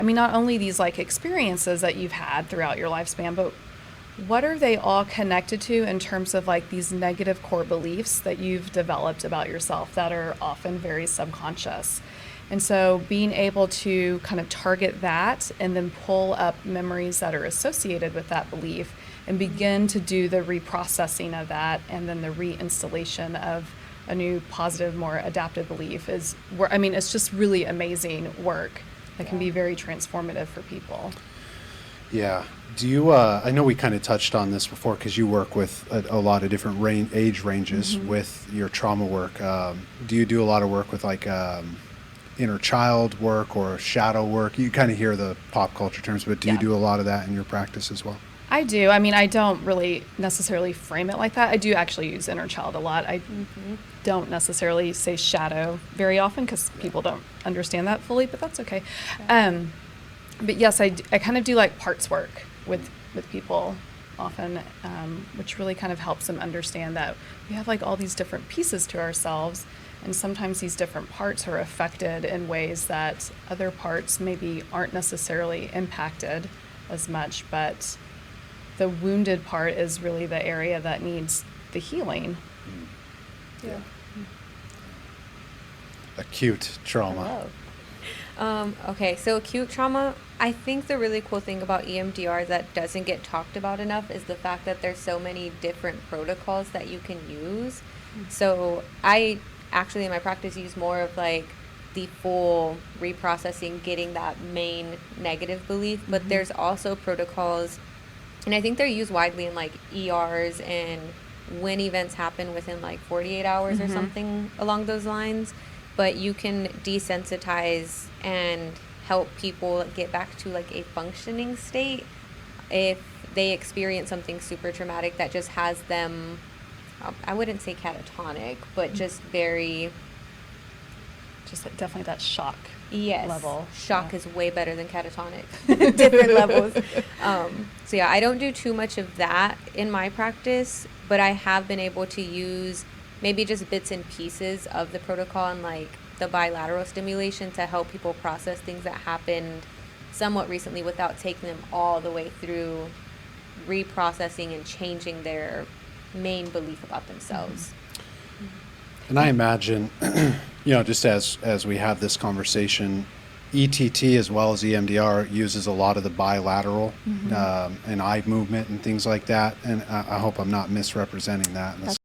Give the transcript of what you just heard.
I mean, not only these like experiences that you've had throughout your lifespan, but what are they all connected to in terms of like these negative core beliefs that you've developed about yourself that are often very subconscious? And so being able to kind of target that and then pull up memories that are associated with that belief and begin to do the reprocessing of that and then the reinstallation of a new positive, more adaptive belief is where, I mean, it's just really amazing work that can be very transformative for people. Yeah. Do you, I know we kind of touched on this before because you work with a lot of different age ranges with your trauma work. Do you do a lot of work with like inner child work or shadow work? You kind of hear the pop culture terms, but do you do a lot of that in your practice as well? I do. I mean, I don't really necessarily frame it like that. I do actually use inner child a lot. I don't necessarily say shadow very often because people don't understand that fully, but that's okay. But yes, I kind of do like parts work with people often, which really kind of helps them understand that we have like all these different pieces to ourselves, and sometimes these different parts are affected in ways that other parts maybe aren't necessarily impacted as much, but the wounded part is really the area that needs the healing. Yeah. Acute trauma. Okay, so acute trauma, I think the really cool thing about EMDR that doesn't get talked about enough is the fact that there's so many different protocols that you can use. So I actually in my practice use more of like the full reprocessing, getting that main negative belief, but there's also protocols, and I think they're used widely in like ERs and when events happen within like 48 hours or something along those lines. But you can desensitize and help people get back to like a functioning state if they experience something super traumatic that just has them, I wouldn't say catatonic, but just very... Just definitely that shock level. Shock is way better than catatonic. Different levels. So yeah, I don't do too much of that in my practice, but I have been able to use maybe just bits and pieces of the protocol and like the bilateral stimulation to help people process things that happened somewhat recently without taking them all the way through reprocessing and changing their main belief about themselves. And I imagine, just as we have this conversation, ETT as well as EMDR uses a lot of the bilateral and eye movement and things like that. And I hope I'm not misrepresenting that.